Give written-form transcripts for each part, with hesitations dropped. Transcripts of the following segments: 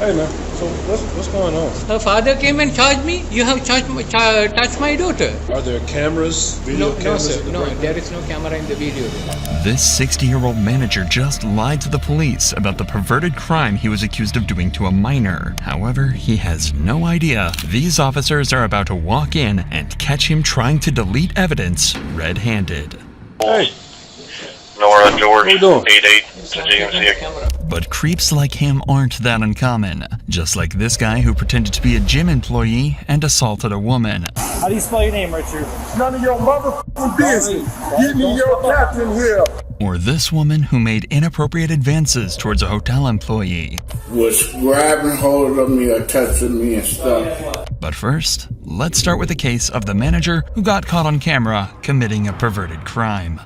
Hey man, so what's going on? Her father came and charged me. You have touched my daughter. Are there cameras, video cameras? No, sir. No, there is no camera in the video. This 60-year-old manager just lied to the police about the perverted crime he was accused of doing to a minor. However, he has no idea these officers are about to walk in and catch him trying to delete evidence red-handed. Hey. Nora George, What you doing? 88 to GMC. But creeps like him aren't that uncommon, just like this guy who pretended to be a gym employee and assaulted a woman. How do you spell your name, Richard? None of your motherfucking business. Get me your captain here. Or this woman who made inappropriate advances towards a hotel employee. Was grabbing hold of me or touching me and stuff. But first, let's start with the case of the manager who got caught on camera committing a perverted crime.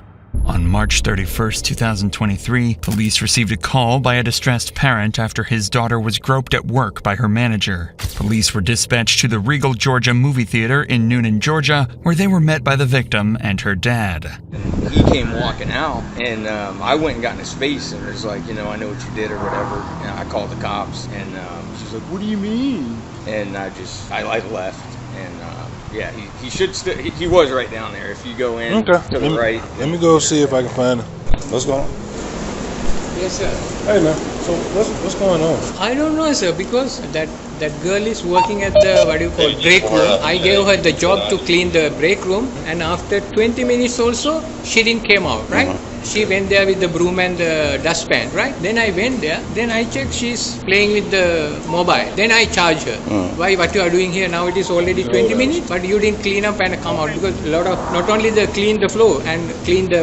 On March 31st, 2023, police received a call by a distressed parent after his daughter was groped at work by her manager. Police were dispatched to the Regal Georgia movie theater in Noonan, Georgia, where they were met by the victim and her dad. He came walking out, and I went and got in his face and was like, I know what you did or whatever. And I called the cops, and she's like, what do you mean? And I left. And yeah, he was right down there. If you go in to the right. Let me go see if I can find him. What's going on? Yes, sir. Hey man, so what's going on? I don't know, sir, because that girl is working at the break room. I gave her the job to clean the break room, and after 20 minutes also, she didn't came out, right? She went there with the broom and the dustpan, right? Then I went there. Then I checked she's playing with the mobile. Then I charged her. Why? What you are doing here now? It is already 20 minutes, but you didn't clean up and come out, because a lot of not only they clean the floor and clean the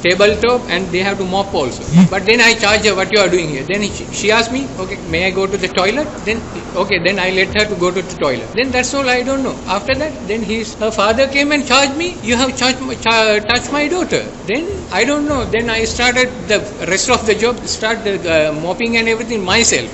tabletop, and they have to mop also. But then I charged her. What you are doing here? Then she asked me, okay, may I go to the toilet? Then okay, then I let her to go to the toilet. Then that's all. I don't know. After that, then her father came and charged me. You have touched my daughter. Then I don't know. Then I started the rest of the job, mopping and everything myself.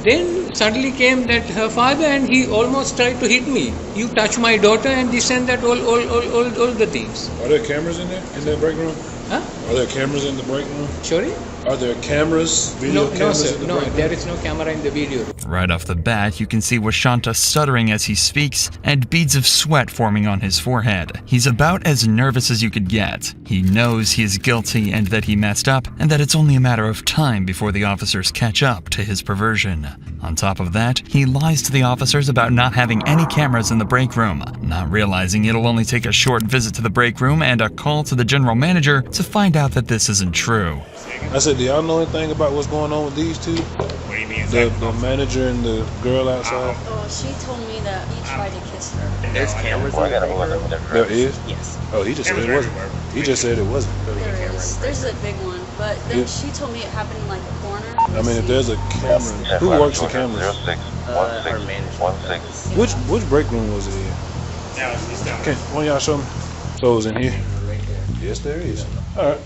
Then suddenly came that her father, and he almost tried to hit me. You touch my daughter and this and that, all the things. Are there cameras in there, in that break room? Huh? Are there cameras in the break room? Sorry? Are there cameras, video cameras sir. in the No, break room? there is no camera in the video. Right off the bat, you can see Washanta stuttering as he speaks and beads of sweat forming on his forehead. He's about as nervous as you could get. He knows he is guilty and that he messed up, and that it's only a matter of time before the officers catch up to his perversion. On top of that, he lies to the officers about not having any cameras in the break room, not realizing it'll only take a short visit to the break room and a call to the general manager to find out that this isn't true. I said, do y'all know anything about what's going on with these two? What do you mean? The manager and the girl outside? Oh, she told me that he tried to kiss her. There's cameras in the break room? There is? Yes. Oh, he just said it wasn't. He just said it wasn't. There is. There's a big one, but then she told me it happened in like a corner. I mean, if there's a camera, who works the cameras? Our manager. Which break room was it in? Okay, one of y'all show me. So it was in here? Yes, there is. All right.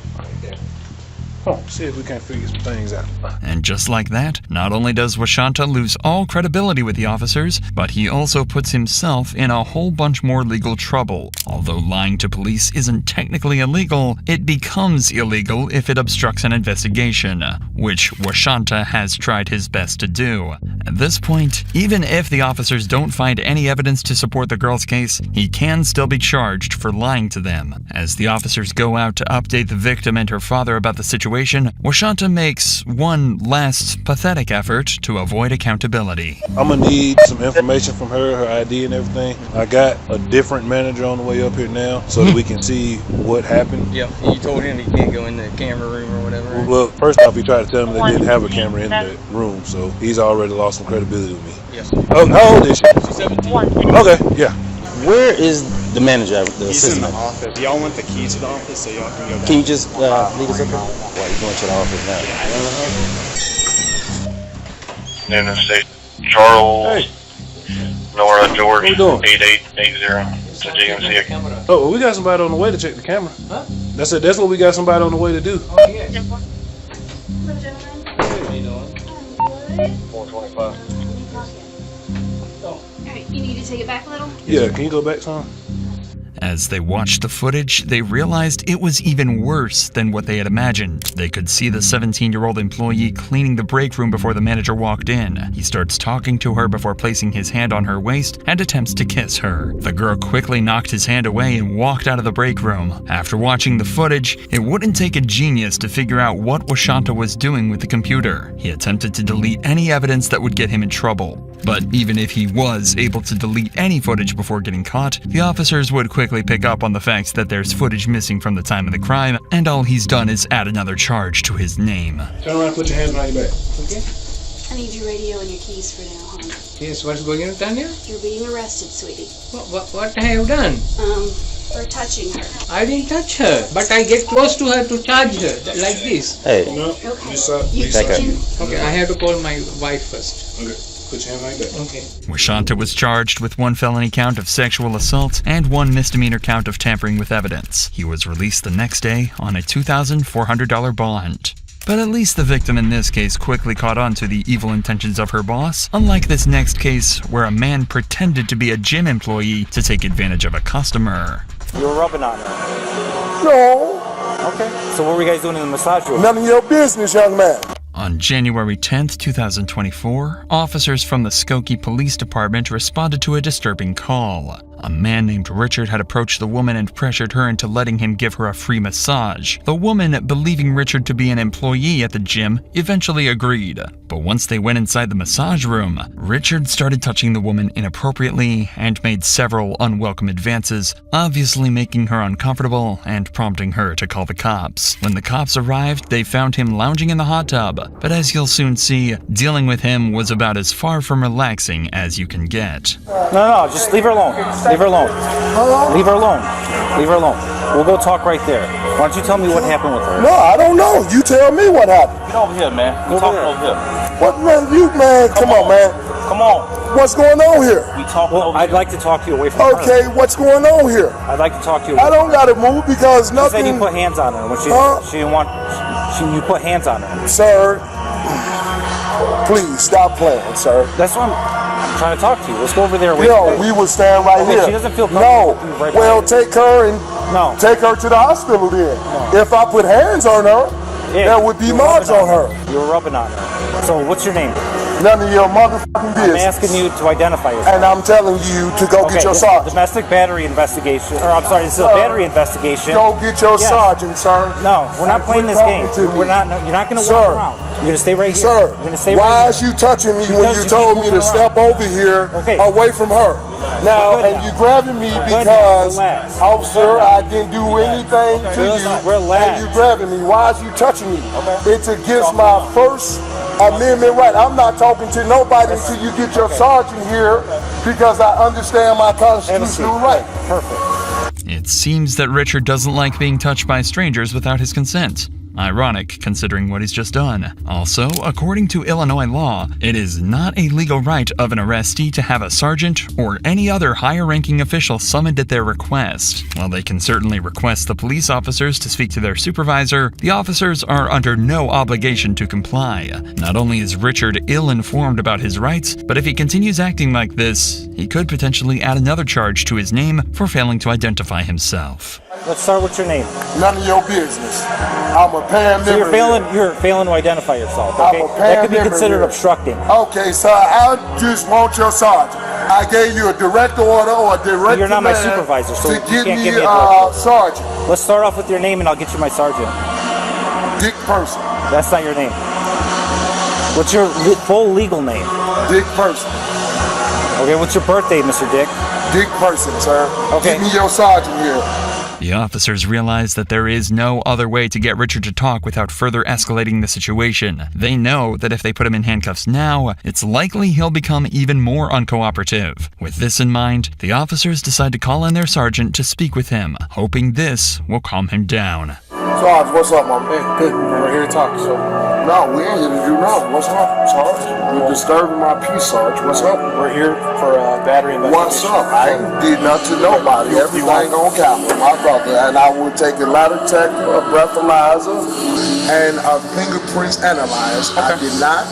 See if we can figure some things out. And just like that, not only does Washanta lose all credibility with the officers, but he also puts himself in a whole bunch more legal trouble. Although lying to police isn't technically illegal, it becomes illegal if it obstructs an investigation, which Washanta has tried his best to do. At this point, even if the officers don't find any evidence to support the girl's case, he can still be charged for lying to them. As the officers go out to update the victim and her father about the situation, Washanta makes one last pathetic effort to avoid accountability. I'm gonna need some information from her ID and everything. I got a different manager on the way up here now so that we can see what happened. Yep, you told him he can't go in the camera room or whatever. Well, first off, he tried to tell me they didn't have a camera in the room, so he's already lost some credibility with me. Yes. Oh, how old is she? She's 17. Okay, yeah. Where is the manager at the He's in assistant? the office. Y'all want the key to the office so y'all can go back? Can you just lead us up there? Well, you're going to the office now. Noonan State. Charles. Hey. Nora George, What we doing? 8880 to GMC. Oh, well, we got somebody on the way to check the camera. Huh? That's it. That's what we got somebody on the way to do. Oh, yes. Hello, gentlemen. How you doing? 425. Alright, you need to take it back a little? Yeah, can you go back some? As they watched the footage, they realized it was even worse than what they had imagined. They could see the 17-year-old employee cleaning the break room before the manager walked in. He starts talking to her before placing his hand on her waist and attempts to kiss her. The girl quickly knocked his hand away and walked out of the break room. After watching the footage, it wouldn't take a genius to figure out what Washanta was doing with the computer. He attempted to delete any evidence that would get him in trouble. But even if he was able to delete any footage before getting caught, the officers would quickly pick up on the fact that there's footage missing from the time of the crime, and all he's done is add another charge to his name. Turn around and put your hands behind your back. Okay. I need your radio and your keys for now, hon. Yes, what's going on, Tanya? You're being arrested, sweetie. What I have done? For touching her. I didn't touch her, but I get close to her to charge her, like this. Hey. No. Okay. You Okay, I have to call my wife first. Okay. Put your hand like that. Okay. Washanta was charged with 1 felony count of sexual assault and 1 misdemeanor count of tampering with evidence. He was released the next day on a $2,400 bond. But at least the victim in this case quickly caught on to the evil intentions of her boss, unlike this next case where a man pretended to be a gym employee to take advantage of a customer. You were rubbing on her. No, Okay. So what were you guys doing in the massage room? none of your business, young man. On January 10th, 2024, officers from the Skokie Police Department responded to a disturbing call. A man named Richard had approached the woman and pressured her into letting him give her a free massage. The woman, believing Richard to be an employee at the gym, eventually agreed. But once they went inside the massage room, Richard started touching the woman inappropriately and made several unwelcome advances, obviously making her uncomfortable and prompting her to call the cops. When the cops arrived, they found him lounging in the hot tub. But as you'll soon see, dealing with him was about as far from relaxing as you can get. No, just leave her alone. Leave her alone. Leave her alone. Leave her alone. We'll go talk right there. Why don't you tell me what happened with her? No, I don't know. You tell me what happened. Get over here, man. We talk over here. What, man? Come on, man. Come on. What's going on here? We talk over here. I'd like to talk to you away from her. Okay, what's going on here? I'd like to talk to you. I don't gotta move because You nothing. said you put hands on her when she didn't want. You put hands on her. Sir, please stop playing, sir. That's what I'm trying to talk to you. Let's go over there. No, we will stand right Okay, here. she doesn't feel No. comfortable. Right Well, there. take her and No. take her to the hospital then. No. If I put hands on her, there would be you're marks rubbing on her. You're rubbing on her. So what's your name? None of your motherfucking I'm business. asking you to identify yourself. And I'm telling you to go get your this is a sergeant. domestic battery investigation. Or I'm sorry, this is a battery investigation. Go get your Yes. sergeant, sir. No, we're not playing this game. We're not. No, you're not going to walk Sir. around. You're going to stay right here. Sir, You're going to stay why right is you touching me when Because you you told keep me to moving step over here Okay. away from her? Now, We're good and now. you grabbing me We're good because, now. Relax. officer, I didn't do anything to Just you, relax. and you grabbing me. Why is you touching me? Okay. It's against my First Amendment right. I'm not talking to nobody until you get your sergeant here because I understand my constitutional right. Perfect. It seems that Richard doesn't like being touched by strangers without his consent. Ironic, considering what he's just done. Also, according to Illinois law, it is not a legal right of an arrestee to have a sergeant or any other higher-ranking official summoned at their request. While they can certainly request the police officers to speak to their supervisor, the officers are under no obligation to comply. Not only is Richard ill-informed about his rights, but if he continues acting like this, he could potentially add another charge to his name for failing to identify himself. Let's start with your name. None of your business. I'm a paramedic. So you're failing to identify yourself. Okay, I'm a that could be paramedic considered here. obstructing. Okay, sir, I just want your sergeant. I gave you a direct order or a direct You're not my command supervisor, so to you get can't me give me a a direct order. sergeant. Let's start off with your name and I'll get you my sergeant. Dick Person. That's not your name. What's your full legal name? Dick Person. Okay, what's your birthday, Mr. Dick? Dick Person, sir. Okay. Get me your sergeant here. The officers realize that there is no other way to get Richard to talk without further escalating the situation. They know that if they put him in handcuffs now, it's likely he'll become even more uncooperative. With this in mind, the officers decide to call in their sergeant to speak with him, hoping this will calm him down. Sarge, what's up, my man? Good. We're here to talk, so. No, we ain't here to do nothing. What's up, Sarge? You're disturbing my peace, Sarge. What's up? We're here for a battery investigation. What's up? I ain't did nothing to nobody. Everything on camera, my brother. And I will take a lie detector, a breathalyzer, and a fingerprint fingerprints analyzed. I did not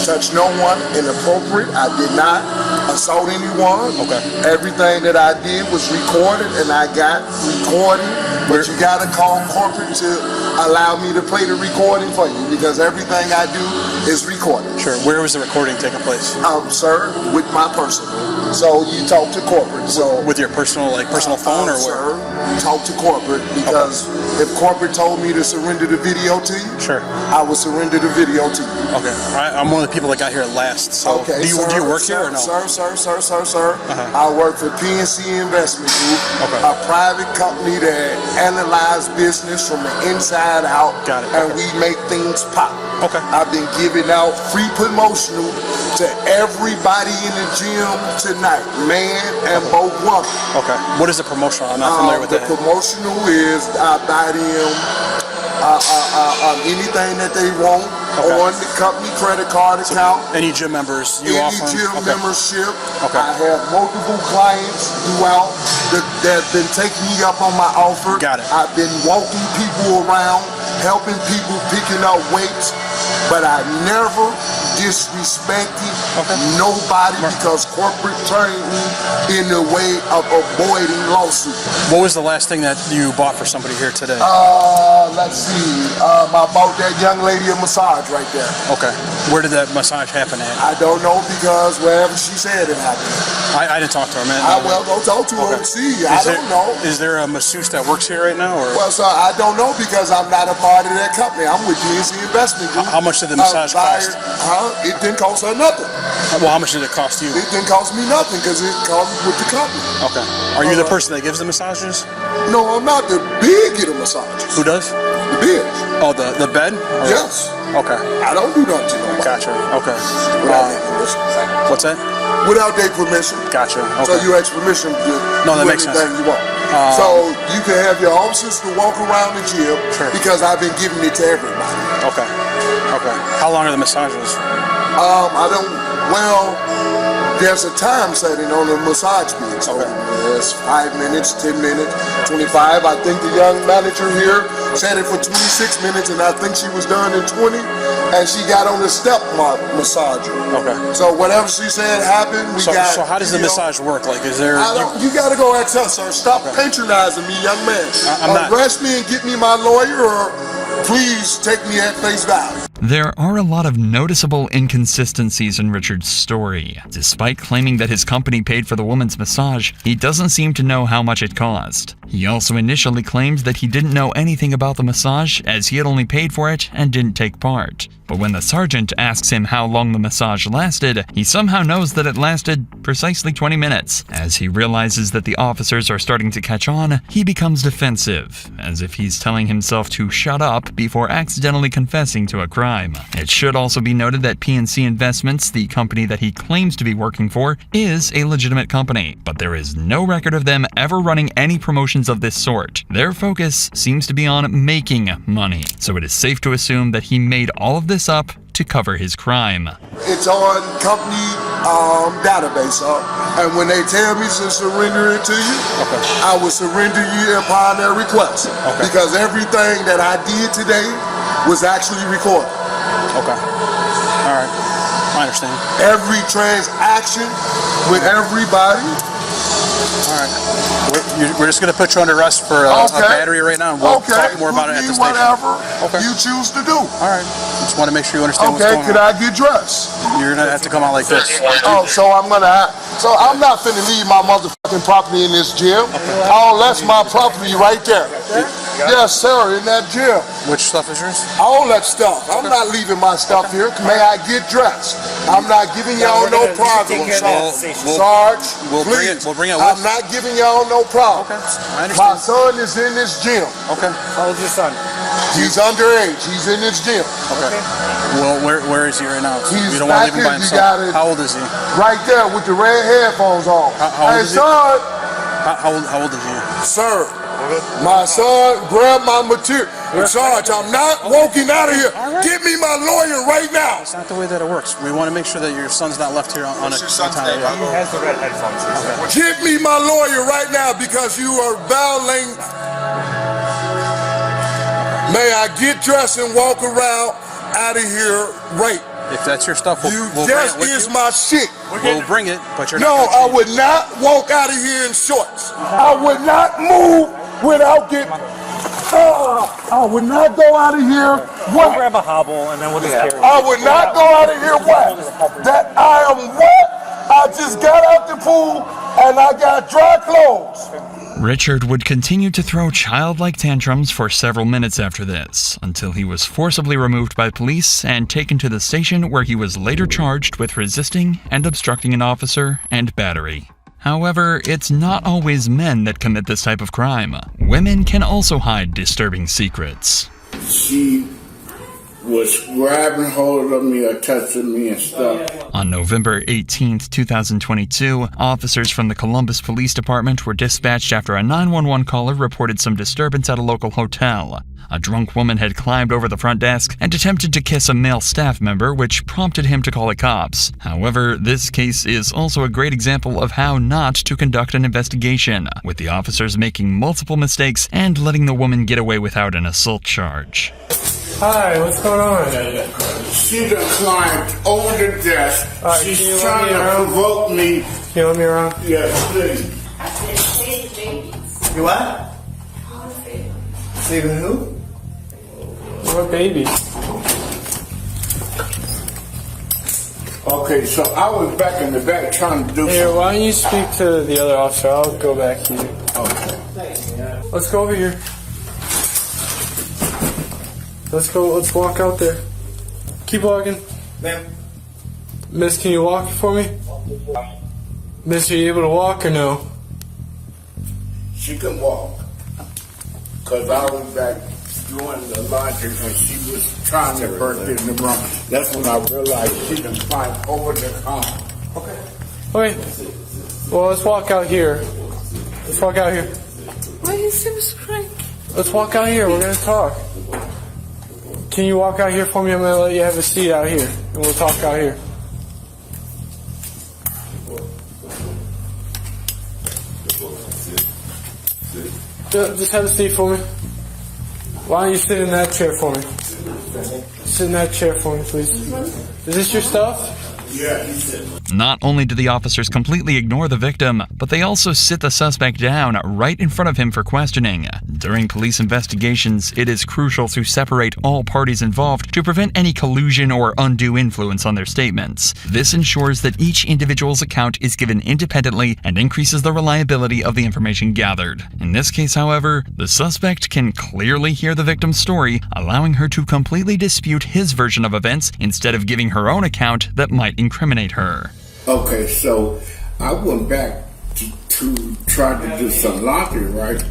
touch no one inappropriate. I did not assault anyone. Okay. Everything that I did was recorded, and I got recording. But you gotta call corporate to allow me to play the recording for you, because everything I do is recorded. Sure. Where was the recording taking place? Sir, with my personal. So you talk to corporate. So with your personal phone, or sir, talk to corporate, because if corporate told me to surrender the video to you, sure, I would surrender the video to you. Okay. I'm one of the people that got here last. So okay. Do you work here or no? Sir. I work for PNC Investment Group, a private company that analyze business from the inside out. Got it. And we make things pop. Okay. I've been giving out free promotional to everybody in the gym tonight, man and both women. Okay. What is the promotional? I'm not familiar with that. The promotional is I buy them anything that they want on the company credit card account. Any gym members you offer? Any gym membership. Okay. I have multiple clients throughout that have been taking me up on my offer. Got it. I've been walking people around, helping people picking up weights, but I never disrespected nobody because corporate trained me in the way of avoiding lawsuits. What was the last thing that you bought for somebody here today? Let's see. I bought that young lady a massage right there. Okay. Where did that massage happen at? I don't know, because wherever she said it happened. I didn't talk to her, man. Well, go talk to her and see. I don't know. Is there a masseuse that works here right now? Or? Well, sir, I don't know, because I'm not a part of that company. I'm with PNC Investment Group. How much did the massage cost? It didn't cost her nothing. Well, how much did it cost you? It didn't cost me nothing, because it cost me with the company. Okay. Are you the person that gives the massages? No, I'm not. The big get the massages. Who does? The big. Oh, the bed? Or? Yes. Okay. I don't do nothing to nobody. Gotcha. Okay. Without their permission. What's that? Without their permission. Gotcha. Okay. So you ask permission to that do makes sense. anything you want. So you can have your officers to walk around the gym, because I've been giving it to everybody. Okay. Okay. How long are the massages? There's a time setting on the massage being. So there's 5 minutes, 10 minutes, 25. I think the young manager here said it for 26 minutes, and I think she was done in 20. And she got on the step massager. Okay. So whatever she said happened. So how does the massage work? Like, is there? You got to go ask her, sir. Stop patronizing me, young man. Arrest me and get me my lawyer, or please take me at face value. There are a lot of noticeable inconsistencies in Richard's story. Despite claiming that his company paid for the woman's massage, he doesn't seem to know how much it cost. He also initially claimed that he didn't know anything about the massage, as he had only paid for it and didn't take part. But when the sergeant asks him how long the massage lasted, he somehow knows that it lasted precisely 20 minutes. As he realizes that the officers are starting to catch on, he becomes defensive, as if he's telling himself to shut up before accidentally confessing to a crime. It should also be noted that PNC Investments, the company that he claims to be working for, is a legitimate company, but there is no record of them ever running any promotions of this sort. Their focus seems to be on making money, so it is safe to assume that he made all of this up to cover his crime. It's on company database, and when they tell me to surrender it to you, I will surrender you upon their request, because everything that I did today was actually recorded. Okay. All right. I understand. Every transaction with everybody. All right. We're just going to put you under arrest for a battery right now, and we'll talk more about it at the station. Whatever you choose to do. All right. Just want to make sure you understand what's going on. Could I get dressed? You're going to have to come out like this. So I'm not finna leave my motherfucking property in this gym. All that's my property right there. Yes, sir, in that gym. Which stuff is yours? All that stuff. I'm not leaving my stuff here. May I get dressed? I'm not giving y'all no problem, Sarge. We'll bring it. I'm not giving y'all no problem. I understand. My son is in this gym. Okay. How old is your son? He's underage. He's in this gym. Okay. Well, where is he right now? He's you don't want to leave him by himself. How old is he? Right there with the red headphones on. How old is he? Son. How old is he? Sir, my son grabbed my material. Sarge, I'm not walking out of here. Get me my lawyer right now. That's not the way that it works. We want to make sure that your son's not left here on a time. He has the red headphones. Get me my lawyer right now, because you are violating. May I get dressed and walk around out of here rape. If that's your stuff, we'll just is my shit. We'll bring it, but you're no, not. I would not walk out of here in shorts. I would not move without getting. I would not go out of here wet. We'll grab a hobble and then we'll just carry it. I would not go out of here wet. That I am wet. I just got out the pool and I got dry clothes. Richard would continue to throw childlike tantrums for several minutes after this, until he was forcibly removed by police and taken to the station, where he was later charged with resisting and obstructing an officer and battery. However, it's not always men that commit this type of crime. Women can also hide disturbing secrets. She was grabbing hold of me or touching me and stuff. On November 18, 2022, officers from the Columbus Police Department were dispatched after a 911 caller reported some disturbance at a local hotel. A drunk woman had climbed over the front desk and attempted to kiss a male staff member, which prompted him to call the cops. However, this case is also a great example of how not to conduct an investigation, with the officers making multiple mistakes and letting the woman get away without an assault charge. Hi, what's going on? She done climbed over the desk. She's trying to provoke me. Can you let me around? Yes, please. You what? Saving who? What babies? Okay, so I was back in the back trying to do Here, why don't you speak to the other officer? I'll go back here. Okay. Let's go over here. Let's go, let's walk out there. Keep walking. Ma'am. Miss, can you walk for me? Miss, are you able to walk or no? She can walk. Because I was back doing the laundry and she was trying to burst in the room. That's when I realized she can climb over the counter. Okay. Okay. Well, let's walk out here. Let's walk out here. Why are you so strange? Let's walk out here. We're going to talk. Can you walk out here for me? I'm going to let you have a seat out here. And we'll talk out here. Just have a seat for me. Why don't you sit in that chair for me? Sit in that chair for me, please. Is this your stuff? Yeah. Not only do the officers completely ignore the victim, but they also sit the suspect down right in front of him for questioning. During police investigations, it is crucial to separate all parties involved to prevent any collusion or undue influence on their statements. This ensures that each individual's account is given independently and increases the reliability of the information gathered. In this case, however, the suspect can clearly hear the victim's story, allowing her to completely dispute his version of events instead of giving her own account that might incriminate her. Okay, so I went back to try to do some laundry, right?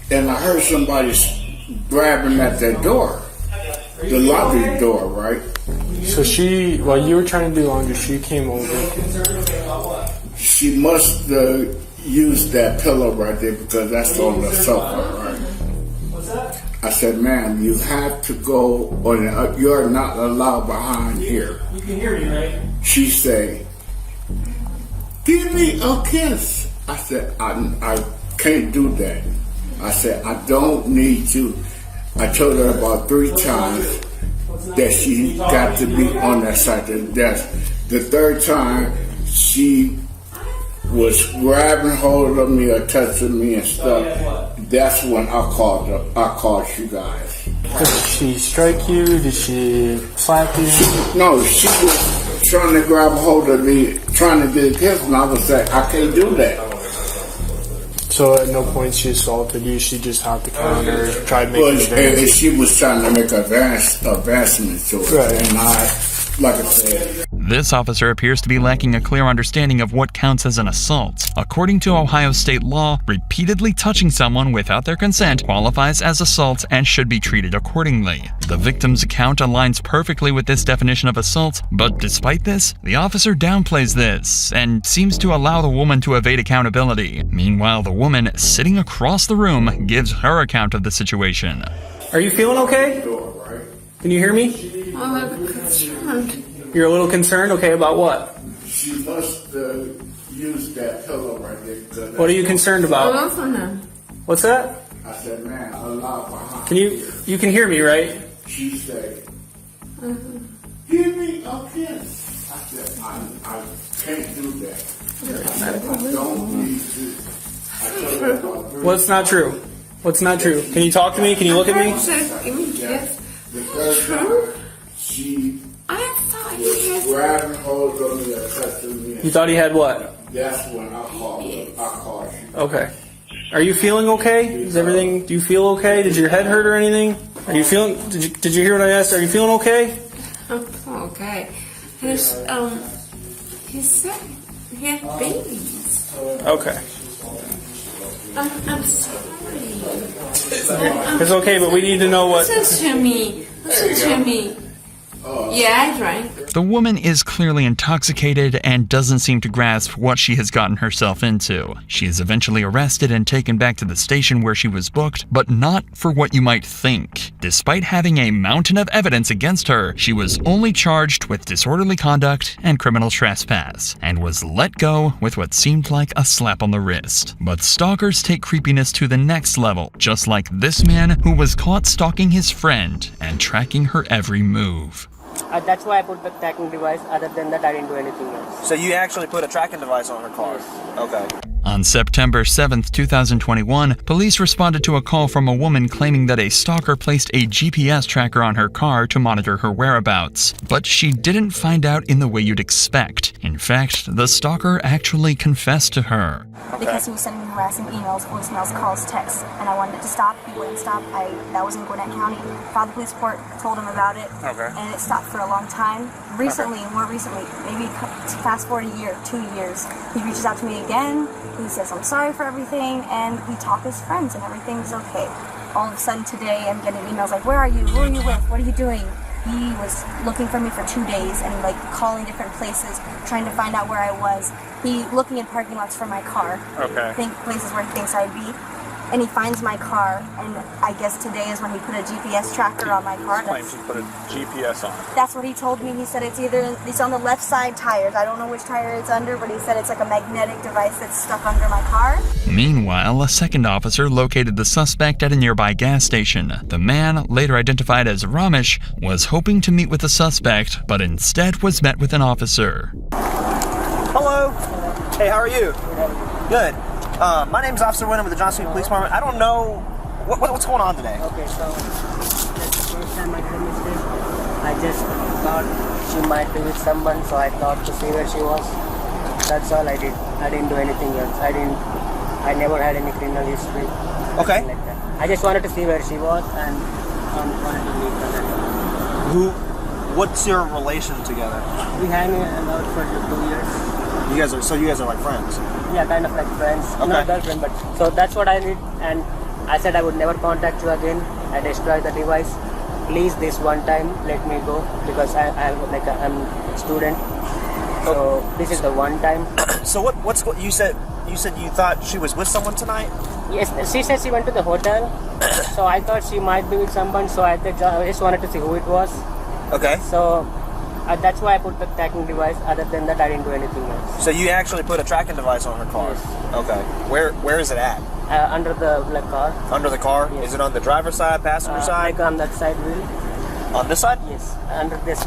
And I heard somebody grabbing at that door, the laundry door, right? So she, while you were trying to do laundry, she came over. She must use that pillow right there because that's on the sofa, right? I said, ma'am, you have to go, or you're not allowed behind here. You can hear me, right? She said, give me a kiss. I said, I can't do that. I said, I don't need you. I told her about 3 times that she got to be on that side of the desk. The 3rd time, she was grabbing hold of me or touching me and stuff. That's when I called you guys. Did she strike you? Did she slap you? No, she was trying to grab hold of me, trying to get a kiss, and I was like, I can't do that. So at no point she assaulted you, she just hopped the counter, tried making and she was trying to make advancement to it. Right. And like I said, This officer appears to be lacking a clear understanding of what counts as an assault. According to Ohio state law, repeatedly touching someone without their consent qualifies as assault and should be treated accordingly. The victim's account aligns perfectly with this definition of assault, but despite this, the officer downplays this and seems to allow the woman to evade accountability. Meanwhile, the woman sitting across the room gives her account of the situation. Are you feeling okay? Can you hear me? I'm a bit concerned. You're a little concerned? Okay, about what? she must use that pillow right there. What are you concerned about? What's that? I said, man, Allah behind. You can hear me, right? She said, Give me a kiss. I said, I can't do that. I said, I don't need to. I told her about 3 What's not true? What's not true? Can you talk to me? Can you look at me? Give me a kiss. The first time, she I thought was he had. grabbing hold of me and touching me. You thought he had what? That's when I called her. I called her. Okay. Are you feeling okay? Is everything? Do you feel okay? Did your head hurt or anything? Are you feeling? Did you hear what I asked? Are you feeling okay? Okay. He said he had babies. Okay. I'm sorry. It's okay, but we need to know what. Listen to me. Listen to me. Yeah, I drank. The woman is clearly intoxicated and doesn't seem to grasp what she has gotten herself into. She is eventually arrested and taken back to the station where she was booked, but not for what you might think. Despite having a mountain of evidence against her, she was only charged with disorderly conduct and criminal trespass, and was let go with what seemed like a slap on the wrist. But stalkers take creepiness to the next level, just like this man who was caught stalking his friend and tracking her every move. That's why I put the tracking device. Other than that, I didn't do anything else. So you actually put a tracking device on her car? Yes. Okay. On September 7th, 2021, police responded to a call from a woman claiming that a stalker placed a GPS tracker on her car to monitor her whereabouts. But she didn't find out in the way you'd expect. In fact, the stalker actually confessed to her. Because he was sending me harassing emails, voicemails, calls, texts, and I wanted it to stop. He wouldn't stop. That was in Gwinnett County. Filed the police report, told him about it, and it stopped for a long time. Recently, more recently, maybe fast forward a year, 2 years, he reaches out to me again. He says, I'm sorry for everything, and we talk as friends, and everything's okay. All of a sudden today, I'm getting emails like, where are you? Who are you with? What are you doing? He was looking for me for 2 days and like calling different places, trying to find out where I was. He looking in parking lots for my car. Okay. Places where he thinks I'd be. And he finds my car, and I guess today is when he put a GPS tracker on my car. Claims he put a GPS on it. That's what he told me. He said it's on the left side tires. I don't know which tire it's under, but he said it's like a magnetic device that's stuck under my car. Meanwhile, a second officer located the suspect at a nearby gas station. The man, later identified as Ramesh, was hoping to meet with the suspect, but instead was met with an officer. Hello. Hey, how are you? Good. My name's Officer Wyndham with the Johnson Police Department. I don't know what's going on today. Okay, so that's the first time I did a mistake. I just thought she might be with someone, so I thought to see where she was. That's all I did. I didn't do anything else. I never had any criminal history. Okay. Like that. I just wanted to see where she was and wanted to meet her. What's your relation together? We hang out for 2 years. You guys are like friends? Yeah, kind of like friends. Okay. Not girlfriend, but so that's what I did, and I said I would never contact you again. I destroyed the device. Please, this one time, let me go because I'm a student. So this is the one time. So what's you said? You said you thought she was with someone tonight? Yes, she said she went to the hotel. So I thought she might be with someone. So I just wanted to see who it was. Okay. So that's why I put the tracking device. Other than that, I didn't do anything else. So you actually put a tracking device on her car? Yes. Okay. Where is it at? Under the car. Under the car? Yes. Is it on the driver's side, passenger side? Like on that side wheel. On this side? Yes. Under this.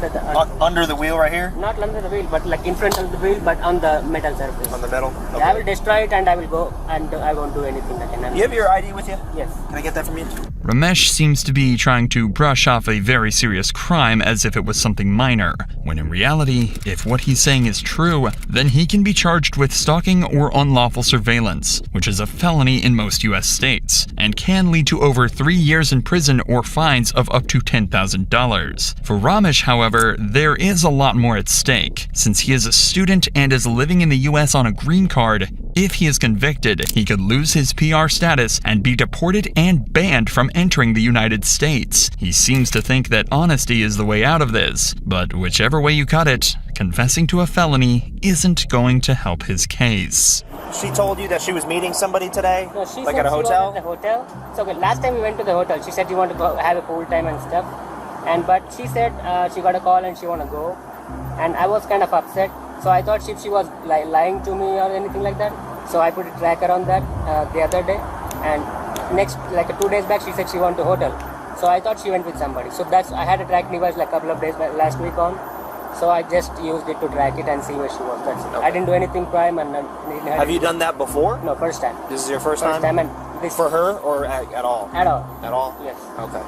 Under the wheel right here? Not under the wheel, but like in front of the wheel, but on the metal surface. On the metal? Okay. Yeah, I will destroy it and I will go and I won't do anything again. You have your ID with you? Yes. Can I get that from you? Ramesh seems to be trying to brush off a very serious crime as if it was something minor, when in reality, if what he's saying is true, then he can be charged with stalking or unlawful surveillance, which is a felony in most US states, and can lead to over 3 years in prison or fines of up to $10,000. For Ramesh, however, there is a lot more at stake. Since he is a student and is living in the US on a green card, if he is convicted, he could lose his PR status and be deported and banned from entering the United States. He seems to think that honesty is the way out of this, but whichever way you cut it, confessing to a felony isn't going to help his case. She told you that she was meeting somebody today? No, she like said at a hotel? She was at the hotel. So okay, last time we went to the hotel, she said you want to go have a pool time and stuff. But she said she got a call and she want to go. And I was kind of upset. So I thought she was lying to me or anything like that. So I put a tracker on that the other day. And next, 2 days back, she said she went to hotel. So I thought she went with somebody. So I had a tracking device a couple of days last week on. So I just used it to track it and see where she was. That's it. I didn't do anything crime and Have you done that before? No, first time. This is your first First time? time, and this For her or at all? at all. At all? Yes. Okay.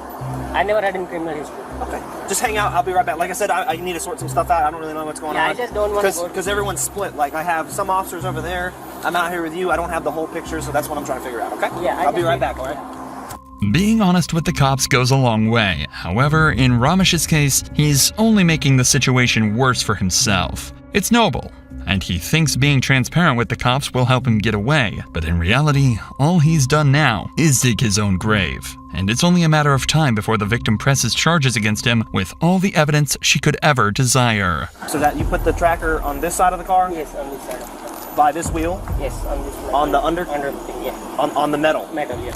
I never had any criminal history. Okay. Just hang out. I'll be right back. Like I said, I need to sort some stuff out. I don't really know what's going Yeah, on. I just don't want to go. Because everyone's split. Like, I have some officers over there. I'm out here with you. I don't have the whole picture, so that's what I'm trying to figure out, okay? Yeah, I'll be right back, all right? Being honest with the cops goes a long way. However, in Ramesh's case, he's only making the situation worse for himself. It's noble, and he thinks being transparent with the cops will help him get away. But in reality, all he's done now is dig his own grave. And it's only a matter of time before the victim presses charges against him with all the evidence she could ever desire. So that you put the tracker on this side of the car? Yes, on this side. By this wheel? Yes, on this side. On the under? Under the thing, yeah. On the metal? Metal, yeah.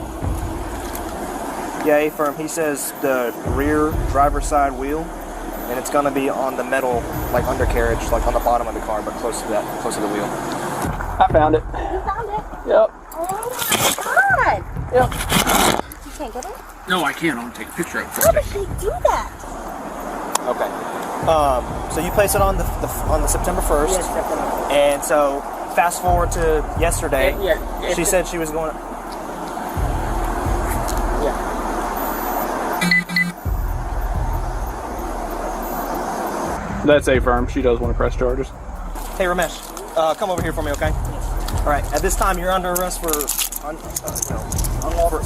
Yay, he says the rear driver's side wheel, and it's gonna be on the metal, like undercarriage, like on the bottom of the car, but close to the wheel. I found it. You found it? Yep. Oh my god! Yep. You can't get it? No, I can't. I'm gonna take a picture of it. How did she do that? Okay. So you place it on the September 1st. Yes, September. And so fast forward to yesterday. Yeah. She said she was going. Yeah. That's a firm. She does want to press charges. Hey Ramesh, come over here for me, okay? All right. At this time, you're under arrest for unlawful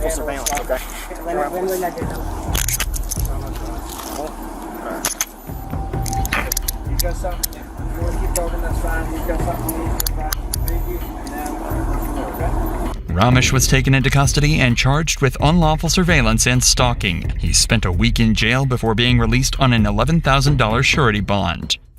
surveillance. Okay. When will I get out? You got something? You want to keep talking? That's fine. You got something? Thank you. Okay. Ramesh was taken into custody and charged with unlawful surveillance and stalking. He spent a week in jail before being released on an $11,000 surety bond.